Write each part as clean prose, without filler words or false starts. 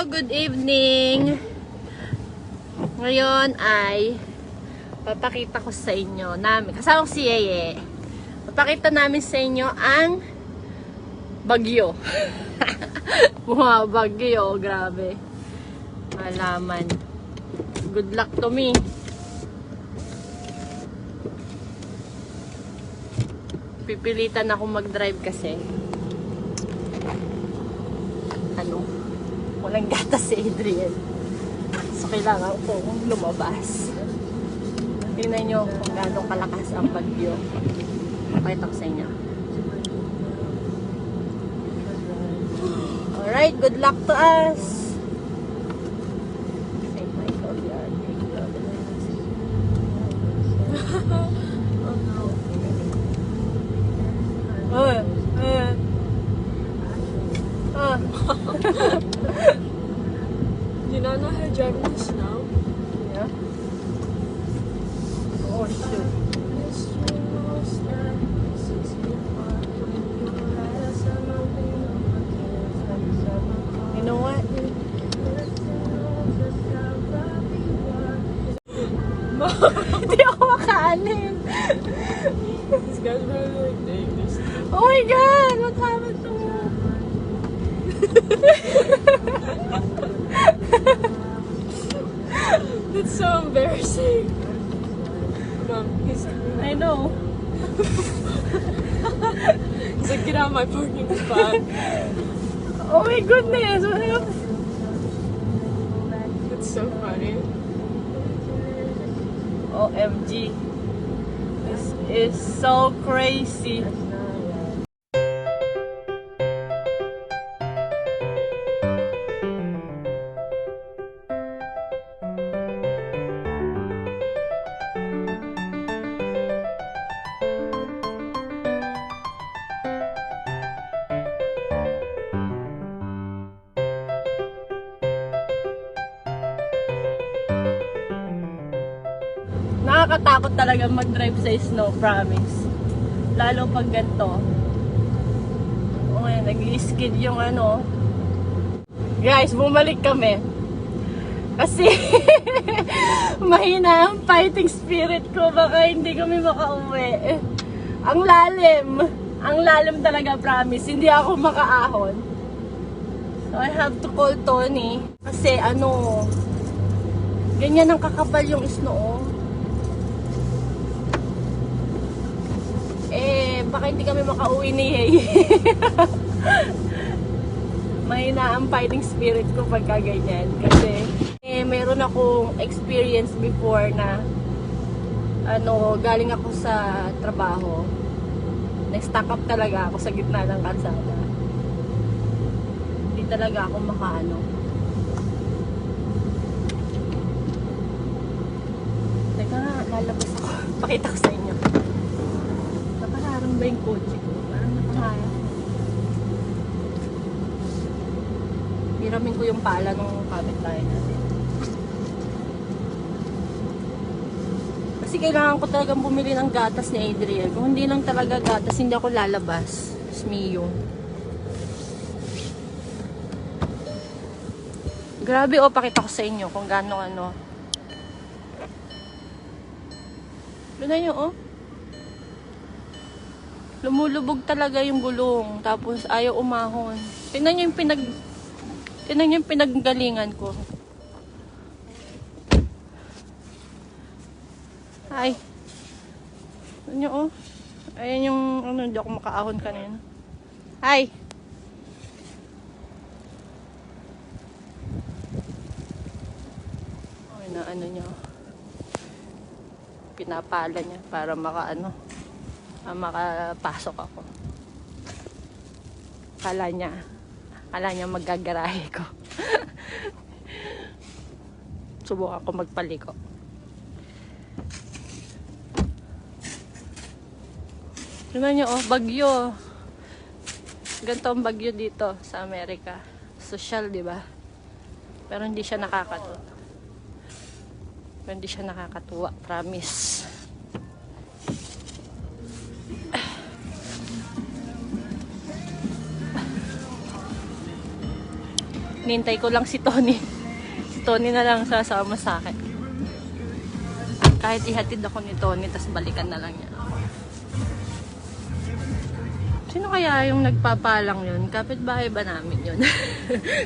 good evening. Ngayon ay papakita ko sa inyo kasama ko si Yeye. Papakita namin sa inyo ang bagyo. Bumabagyo, grabe. Malaman. Good luck to me. Pipilitan ako mag-drive kasi walang gatas si Adrian. So, kailangan kong lumabas. Tingnan nyo kung gano'ng kalakas ang bagyo. Pakita ko sa inyo. Alright, good luck to us! St. Michael yan. Do you not know how to drive in the snow? Yeah. Oh shoot. You know what? Hindi ako makaanin. This guy's really like dangerous. Oh my god! What happened to me? That's so embarrassing. Mom, I know. he's like, get out of my parking spot. Oh my goodness! What happened? That's so funny. OMG. This is so crazy. Nakakatakot talaga mag-drive sa snow, promise. Lalo pag ganito. O ngayon, nag-skid yung Guys, bumalik kami. Kasi mahina ang fighting spirit ko. Baka hindi kami makauwi. Ang lalim. Ang lalim talaga, promise. Hindi ako makaahon. So I have to call Tony. Kasi ganyan ang kakapal yung snow. Baka hindi kami makauwi ni Yeye. Mahina ang fighting spirit ko pagka ganyan. Kasi meron akong experience before na galing ako sa trabaho. Nag-stack up talaga ako sa gitna ng kalsada. Hindi talaga ako makaano. Teka nga, lalabas ako. Pakita ko sa inyo. Nakaharang ba yung kotse ko? Parang nakaharang. Hiramin ko yung pala ng kapitbahay natin. Kasi kailangan ko talagang bumili ng gatas ni Adriel. Kung hindi lang talaga gatas, hindi ako lalabas. Smiyo. Grabe, pakita ko sa inyo kung gaano Doon nyo, lumulubog talaga yung gulong. Tapos ayaw umahon. Tingnan nyo yung pinaggalingan ko. Ay. Tingnan nyo, ayan yung hindi ako makaahon kanina. Ay. Ay na nyo. Pinapala niya para makapasok ako. Kala niya maggagarahe ko. Subukan ko magpaliko. Tingnan niyo, bagyo. Ganito ang bagyo dito sa Amerika. Social, di ba? Pero hindi siya nakakatuwa. Promise. Nintay ko lang si Tony. Si Tony na lang sasama sa akin. Kahit ihatid ako ni Tony, tas balikan na lang niya ako. Sino kaya yung nagpapalang yun? Kapitbahay ba namin yun?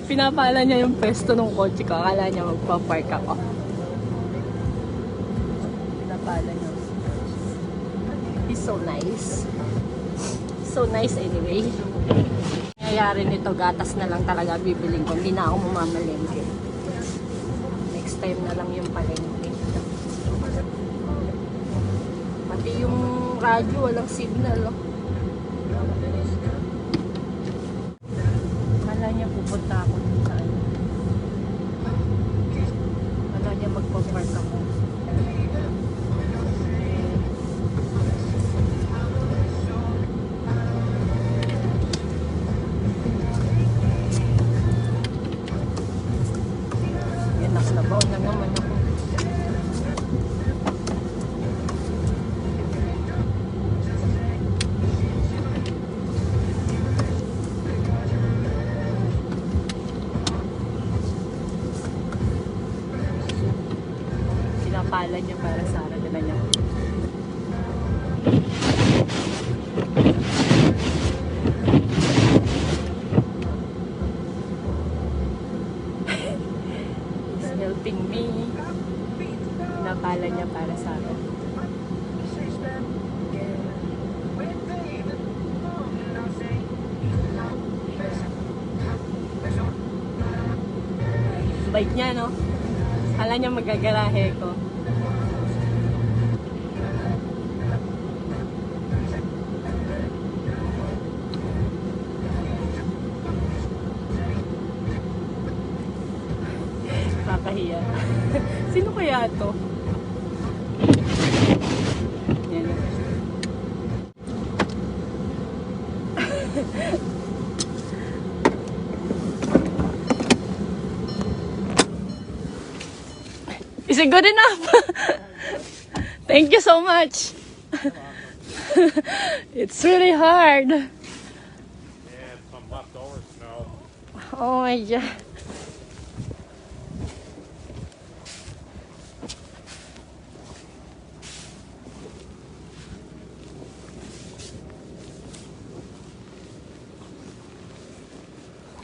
Pinapala niya yung pwesto ng kotse ko. Akala niya magpa-park ako. Pinapala niya. He's so nice. So nice anyway. Nangyayari nito, gatas na lang talaga bibiling ko. Hindi na ako mamamalengke. Next time na lang yung palengke. Pati yung radyo, walang signal. Kala niya pupunta ako dun sa ano. Kala niya magpa-park ako. Naklabaw na naman ako. Pinapala niya para sa akin na niya. Helping me. Napala niya para sa akin. Bait niya, no? Kala niya magagarahe ko. Kakahiya. Sino kaya to? Yan. Is it good enough? Thank you so much. It's really hard. Yeah, some leftover snow. Oh my God.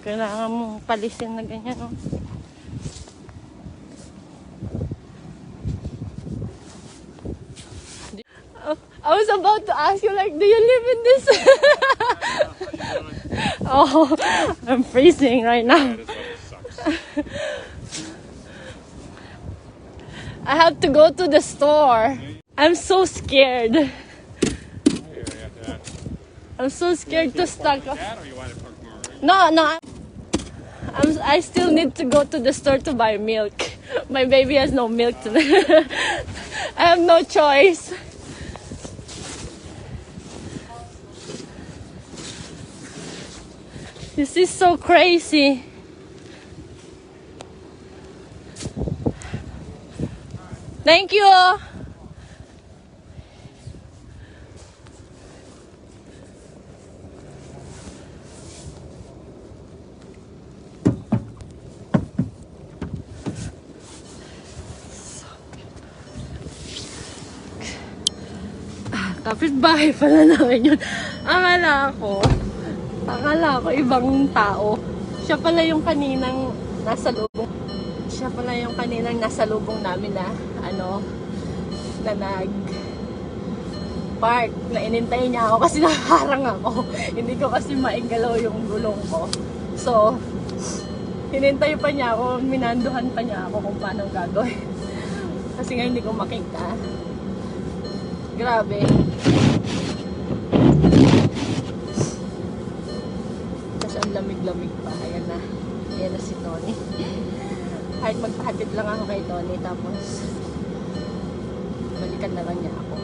Kailangan mong palisin na ganyan, no? I was about to ask you, like, do you live in this? Oh, I'm freezing right now. That is what sucks. I have to go to the store. I'm so scared. Here, you have to- I'm so scared to stock up. That or you want to park more? No. I still need to go to the store to buy milk. My baby has no milk today. I have no choice. This is so crazy. Thank you. Kapitbahay pala namin yun. Akala ko ibang tao. Siya pala yung kaninang nasa lubong. Siya pala yung kaninang nasa lubong namin na na nag-park. Na inintay niya ako kasi nakaharang ako. Hindi ko kasi maigalaw yung gulong ko. So, hinintay pa niya ako, minanduhan pa niya ako kung paano gagawin. Kasi nga hindi ko makita. Grabe. Tapos ang lamig-lamig pa. Ayan na. Ayan na si Tony. Kahit magpahatid lang ako kay Tony. Tapos balikan na lang niya ako.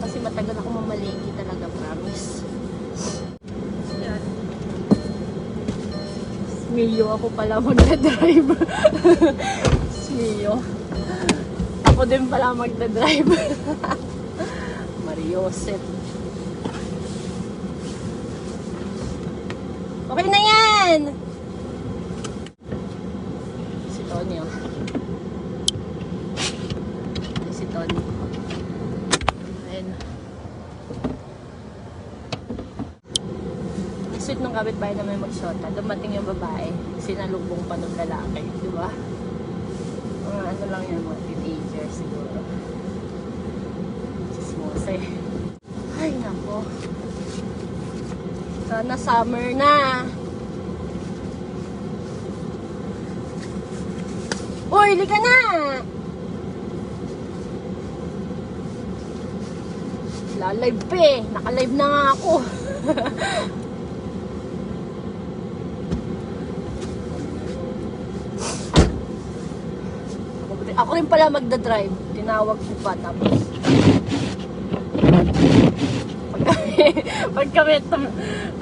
Kasi matagal ako mamaliki talaga, promise. Ayan. Smio ako pala magdadrive. Smio. Ako din pala magdadrive. Mariosep. Okay na yan! Tony, oh. Ayan si Tony. Ayan. Sweet nung kapitbahay na may magsyota. Dumating yung babae. Sinalubong pa ng lalaki. Diba? Mga ano lang yan, mga teenagers siguro. Chismosa eh. Ay, nako. Sana summer na. Uy, lika na! Lalive pa eh. Naka-live na nga ako. Ako rin pala magdadrive. Tinawag ko pa tapos.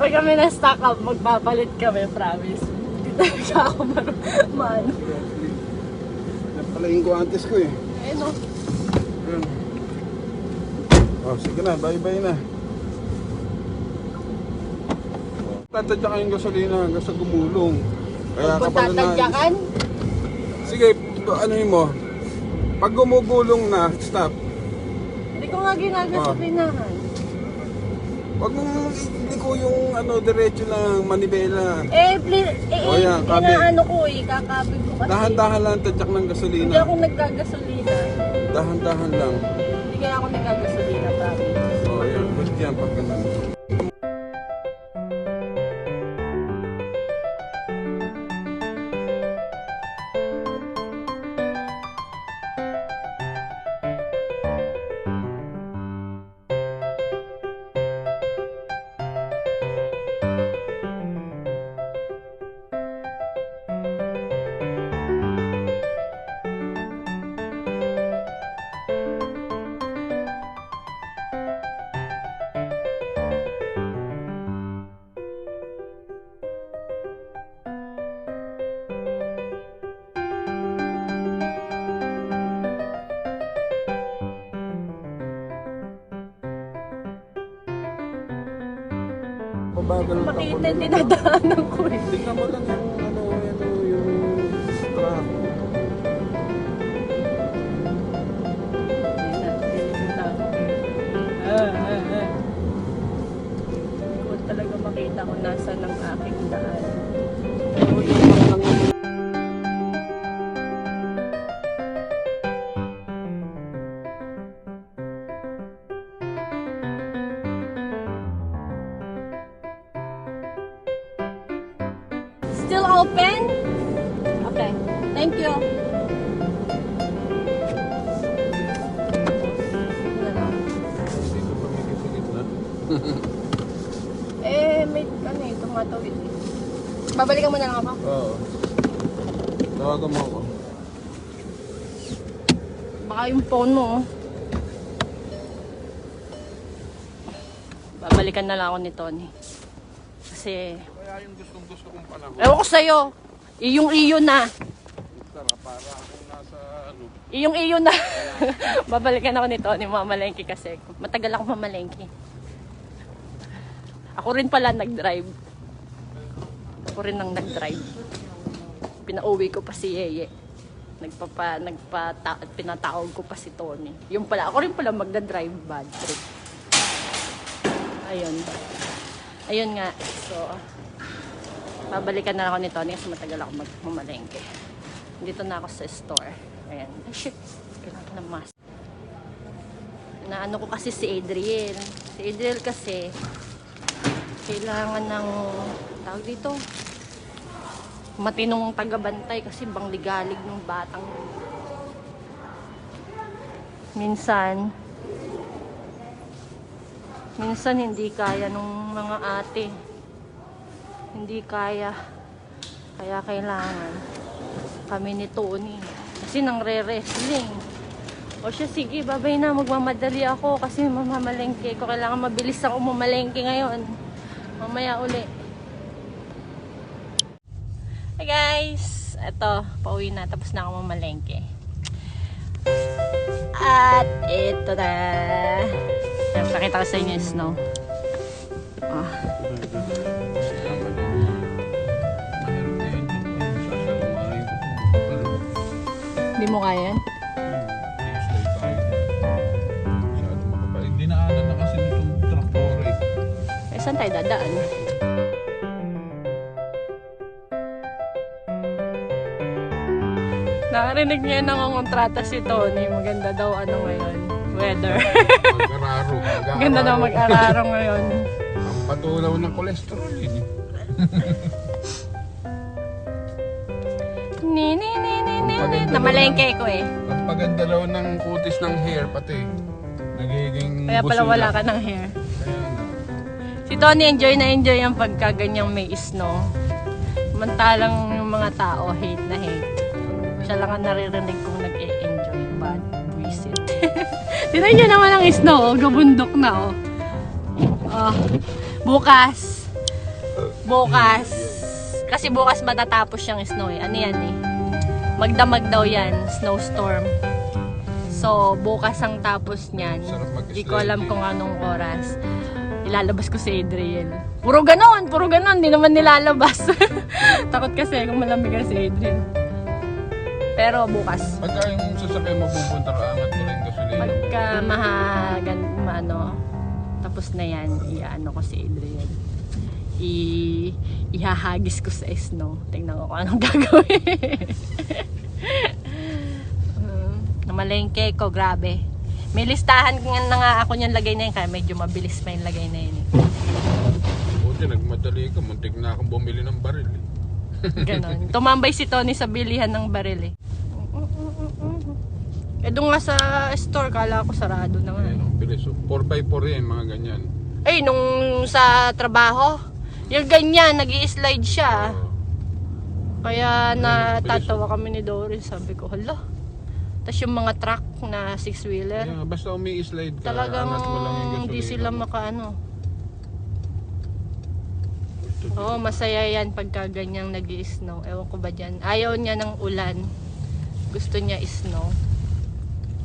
Pag kami na-stock up, magpapalit kami, promise. Hindi talaga ako maano. Napalayin ko antes ko eh. Ayun o. Oh, sige na, bye-bye na. Tatadyakan yung gasolina hanggang sa gumulong. Kaya Kung kapag tatadyakan, sige, ano yun mo? Pag gumugulong na, stop. hindi ko nga ginagasolinahan. Wag mong iliko yung ano, diretso lang, manibela. Oh, yan, kabi. inaano ko eh, kakabig ko kasi. Dahan-dahan lang tadyak ng Hindi gasolina. ako nagkagasolina. Dahan-dahan lang. Hindi kaya ako nagkagasolina, promise. Oh, yan. Good yan pag ganun. Pabagal ka Makita yung dinadaanan ko eh. Tingnan mo lang yung yung truck. Hindi ko talaga makita kung nasa ng aking daan. Still open? Okay. Thank you. Dito pa may kisigit na. May ano eh, tumatawid eh. Babalikan mo na lang ako. Oo. Tawagan mo ako. Baka yung phone mo. Babalikan na lang ako ni Tony. Kasi Kaya yung gustong-gusto kong panahon. ewan ko sa'yo. Iyong-iyo na. Para akong nasa ano. Iyong-iyo na. Babalikan ako ni Tony, mamalengke kasi. Matagal ako mamalengke. Ako rin pala nag-drive. Ako rin ang nag-drive. Pinauwi ko pa si Yeye. Pinatawag ko pa si Tony. Yung pala, ako rin pala magda-drive, bad trip. Ayun. Ayun nga. So, babalikan na ako ni Tony kasi matagal ako mamalengke. Dito na ako sa store. Ayan. Ay, shit. Kailangan ng mask. Naano ko kasi si Adriel. Si Adriel kasi kailangan ng tawag dito matinong tagabantay kasi bangligalig ng batang minsan hindi kaya nung mga ate, hindi kaya kailangan kami ni Tony kasi nang re-wrestling. O siya, sige, babay na, magmamadali ako kasi mamamalengke ko, kailangan mabilis ako mamalengke ngayon. Mamaya uli. Hey guys! Eto, pauwi na. Tapos na ako mamalengke. At ito na. Pakita ko sa inyo yung snow. Oh. Hindi mo kaya yan? I-slide tayo. Masyado makapal. Dinaanan na kasi nitong traktor eh. Eh, saan tayo dadaan? Nakarinig niya nangongontrata si Tony. Maganda daw ngayon. Weather. Mag-araro. Maganda daw mag-araro ngayon. Ang patulaw ng kolesterol yun eh. Namalengke ko eh. Ang paganda daw ng kutis ng hair pati. Nagiging Kaya pala busula. wala ka ng hair. Kaya nga. Si Tony enjoy na enjoy ang pagkaganyang may snow. Samantalang yung mga tao hate na hate. Siya lang ang naririnig kong nag-e-enjoy. Bad buisit. Tinan niyo naman ang snow. Oh. Gabundok na oh. Oh. Bukas. Kasi bukas matatapos yung snow eh. Ano yan eh? Magdamag daw yan. Snowstorm. So, bukas ang tapos niyan. Hindi ko alam kung anong oras. Ilalabas ko si Adriel. Puro ganon. Hindi naman nilalabas. Takot kasi kung malamig si Adriel. Pero bukas. Pagka yung sasakyan mo pupunta ka, angat mo rin gasolina. Pagka tapos na yan, iaano ko si Adriel. Ihahagis ko sa snow. Tingnan ko kung anong gagawin. Namalengke ko, grabe. May listahan na nga ako niyang lagay na yun, kaya medyo mabilis pa yung lagay na yun. Buti nagmadali ka, muntik na akong bumili ng baril eh. Ganon. Tumambay si Tony sa bilihan ng baril eh. Eh doon nga sa store, kala ko sarado na nga. Ayun, ang bilis. So, 4x4 yan, mga ganyan. Eh, nung sa trabaho, yung ganyan, nag-i-slide siya. Kaya natatawa kami ni Doris. Sabi ko, hala. Tapos yung mga truck na 6-wheeler. Kaya basta umi-slide ka, Talagang angat mo lang yung gasolina. hindi sila makaano. Oo, masaya yan pagka ganyang nag-i-snow. Ewan ko ba dyan. Ayaw niya ng ulan. Gusto niya snow.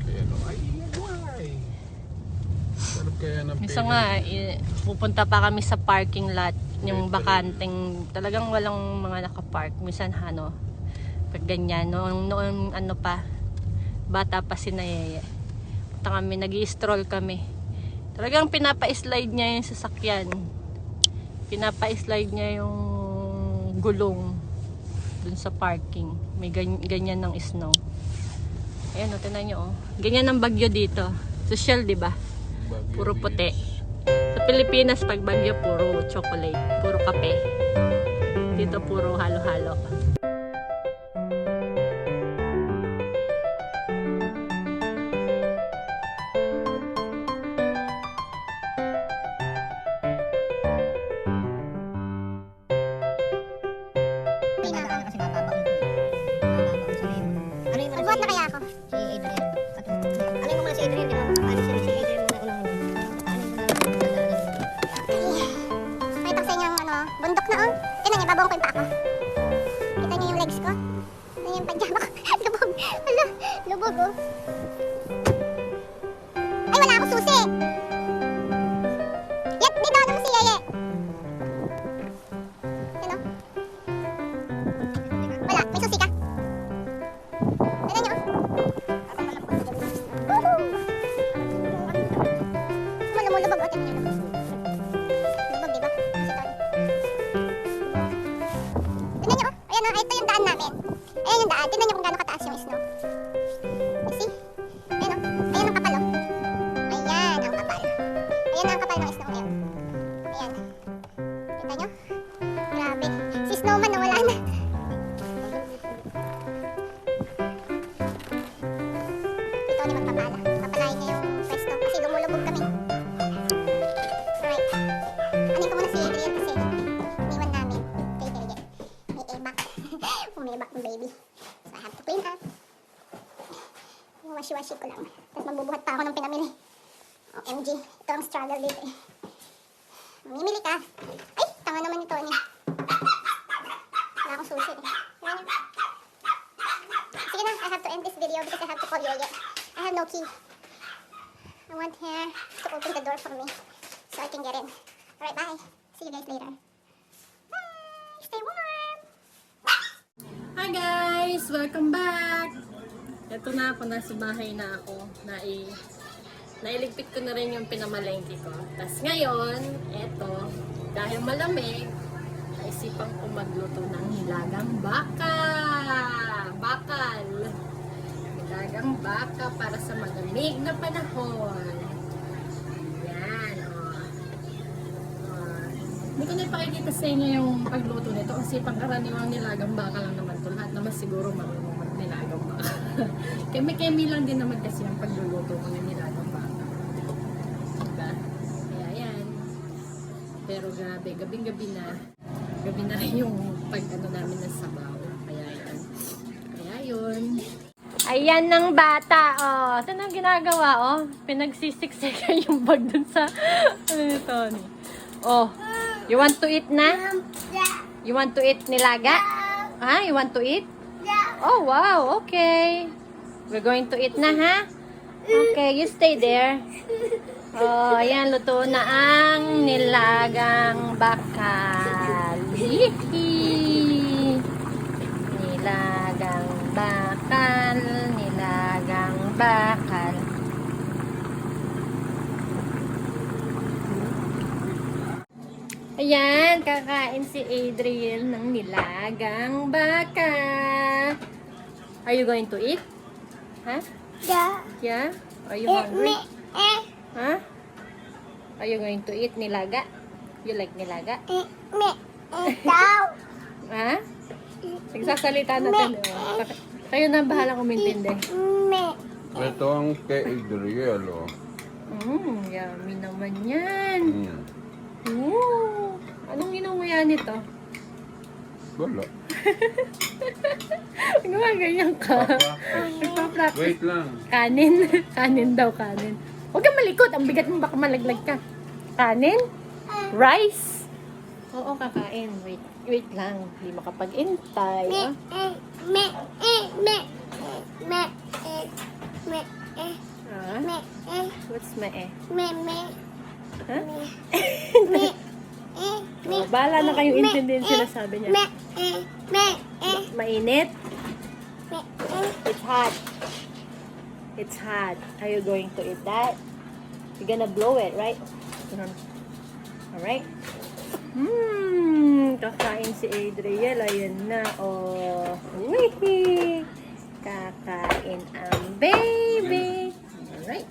Kaya no, ay, why? Sarap kaya ng Minsan nga, pupunta pa kami sa parking lot. Yung bakanteng, talagang walang mga nakapark. Minsan pag ganyan, noon ano pa, bata pa si Nayeye. Punta kami, nag-i-stroll kami. Talagang pinapa-slide niya yung sasakyan. Pinapa-slide niya yung gulong dun sa parking. May ganyan ng snow. Ayan o, tinan nyo o. Ganyan ang bagyo dito. Social, di ba? Puro puti. Sa Pilipinas, pag bagyo, puro chocolate. Puro kape. Dito, puro halo-halo. Nagbuhat na kaya ako? Si Adrian. Ano mo muna si Adrian? Di ba? Paano si Adrian muna unang Pakita ko sa inyo ang bundok na oh. Tignan niyo, babawang ko yung paa ko. Kita niyo yung legs ko. Tignan niyo yung pajama ko. Lubog. Hala, lubog oh. Ay, wala akong susi. Yet, dito ako si Yeye. Ano? Wala, may susi ka. Tignan niyo oh. Lumulubog oh, tignan niyo. Lubog, diba? Si Tony. Tignan niyo oh. Ayan oh, ito yung daan namin. Ayan yung daan. Tignan niyo kung gaano kataas yung snow. You see? Ayan oh. Ayan ang kapal oh. Ayan ang kapal. Ayan ang kapal ng snow ngayon. Ayan. Tignan niyo. Grabe. Si Snowman nawala na. Si Tony magpapala. Papalain niya yung pwesto kasi lumulubog kami. Alright. Anin ko muna si Adrian kasi iniwan namin kay Terje. May ebak. Umibak yung baby. So I have to clean up. Yung washi-washi ko lang. Tapos magbubuhat pa ako ng pinamili. OMG. Ito ang struggle dito eh. Mamimili ka. Ay! Tanga naman ni Tony. Wala akong susi eh. Tingnan niyo. Sige na. I have to end this video because I have to call Yeye. I have no key. I want her to open the door for me so I can get in. Alright, bye. See you guys later. Bye! Stay warm! Hi guys! Welcome back! Ito na ako, nasa bahay na ako. Nailigpit ko na rin yung pinamalengke ko. Tapos ngayon, eto, dahil malamig, naisipan ko magluto ng nilagang baka. Bakal. Nilagang baka para sa malamig na panahon. Yan, hindi ko na ipakikita sa inyo yung pagluto nito kasi pangkaraniwang nilagang baka lang naman ito. Lahat naman siguro marunong mag-nilagang baka. Kemi-kemi lang din naman kasi yung pagluluto ko ng nilagang baka. Diba? Kaya yan. Pero grabe, gabing-gabi na. Gabi na rin yung pag-ano namin ng sabaw. Kaya yan. Kaya yun. Ayan ng bata, oh. Ito na ginagawa, oh. Pinagsisiksikan yung bag dun sa, ano nito, oh. You want to eat na? You want to eat nilaga? Ha? You want to eat? Oh, wow. Okay. We're going to eat na, ha? Okay, you stay there. Oh, ayan. Luto na ang nilagang bakal. Hihi. Nilagang bakal. Nilagang bakal. Ayan, kakain si Adriel ng nilagang baka. Are you going to eat? Huh? Yeah? Are you hungry? Huh? Are you going to eat nilaga? You like nilaga? Ha? Nagsasalita natin. Kayo na bahalang umintindi. Ito ang kay Adriel, oh. Yummy naman yan. Mm. Ooh, anong inunguya nito? Wala. Gumaganyan ka. Nagpa-practice. Wait lang. Kanin. Kanin daw, kanin. Huwag kang malikot. Ang bigat mo, baka malaglag ka. Kanin? Rice? Oo, kakain. Wait lang. Hindi makapag-intay. What's me? Ha? Oh, bahala na kayong intindihin sinasabi niya. Mainit? It's hot. It's hot. Are you going to eat that? You're gonna blow it, right? Alright? Kakain si Adriel. Ayan na, oh. Wee! Kakain ang baby. Alright.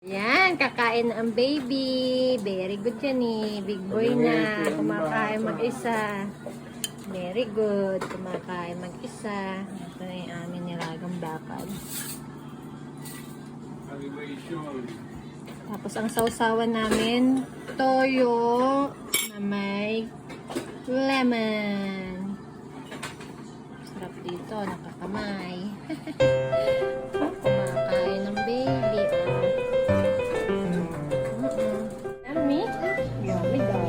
Yan, kakain ang baby. Very good yan eh. Big boy na. Kumakain mag-isa. Very good. Kumakain mag-isa. Ito na yung amin nilagang bakal. Tapos ang sausawan namin, toyo na may lemon. Sarap dito, nakakamay. Kumakain ng baby. Yummy? Yummy daw.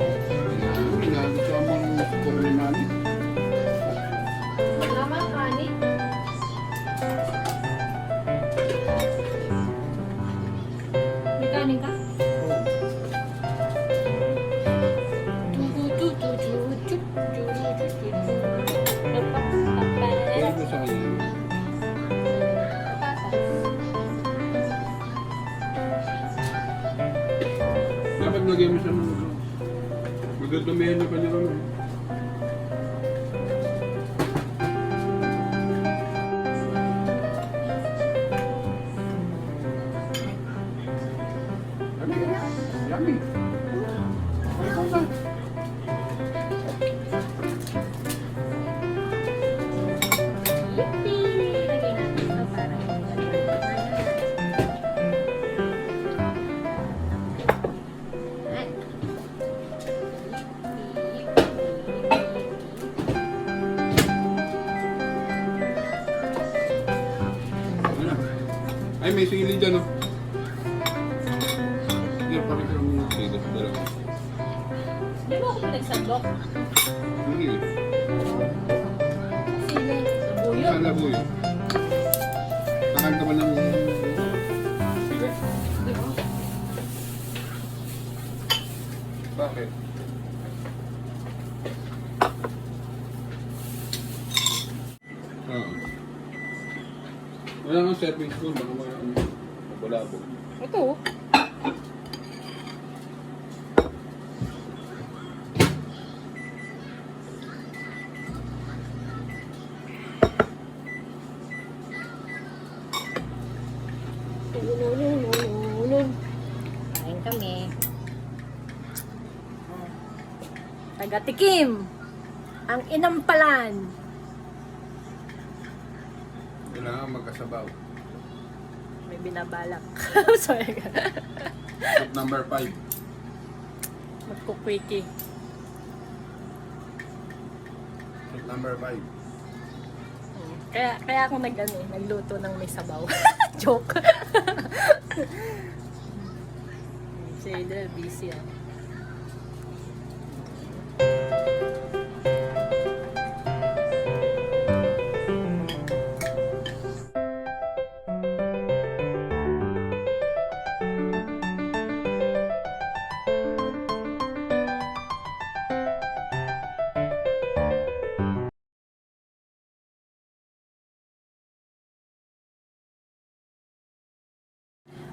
Malama kanin. May kanin ka? Dapat lagyan mo siya ng magdudumihan na kanya naman. Yummy. Yippee! Lagay natin ito para hindi Ay, may sili dyan, oh. Sige, pakita mo yung sili. Dalawa. Di ba ako pinagsandok? Hindi. Sili. Labuyo. Saan labuyo? Takan ka ba ng... Sige. Di ba? Bakit? Oo. Wala kang serving spoon, baka mabulabog. Ito. Kain kami. Taga-tikim. Ang inampalan. Kailangan magkasabaw. May binabalak. Sorry. Step number 5. Magkukwiki. Step number 5. Kaya ako nagluto ng may sabaw. Joke. Si Adel, busy ah.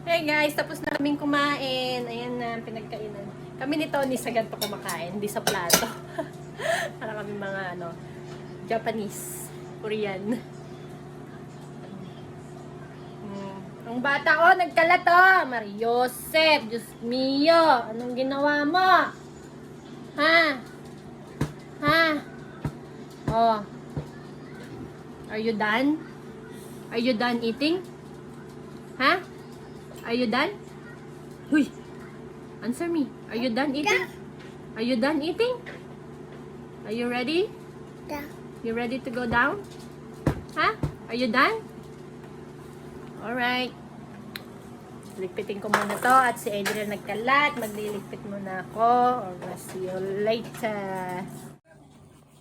Hey guys, tapos na kaming kumain. Ayan na, pinagkainan. Kami ni Tony sagad pa kumakain, hindi sa plato. Para kami mga Japanese, Korean. Ang bata nagkalat Mariosep, Diyos mio, anong ginawa mo? Ha? Ha? Oh. Are you done? Are you done eating? Ha? Are you done? Huy! Answer me. Are you done eating? Are you done eating? Are you ready? Yeah. You ready to go down? Ha? Are you done? Alright. Ligpitin ko muna to at si Adrian nagkalat. Magliligpit muna ako. Or see you later.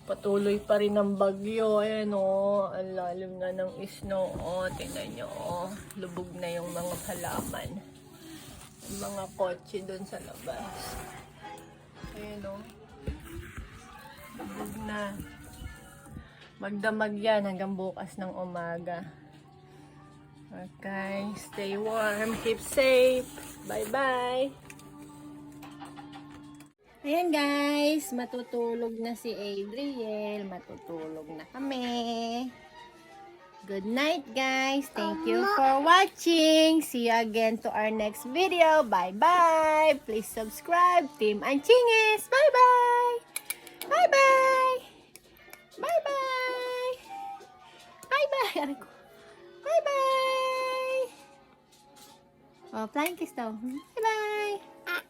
Patuloy pa rin ang bagyo. Ayan ang lalim na ng snow. Tingnan nyo lubog na yung mga halaman. Yung mga kotse dun sa labas. Ayan lubog na. Magdamag yan hanggang bukas ng umaga. Okay, stay warm, keep safe. Bye-bye. Ayan guys, matutulog na si Adriel. Matutulog na kami. Good night guys. Thank you for watching. See you again to our next video. Bye-bye. Please subscribe. Team Anchinges. Bye-bye. Bye-bye. Bye-bye. Bye-bye. Bye-bye. Oh, flying kiss daw. Bye-bye. Bye-bye.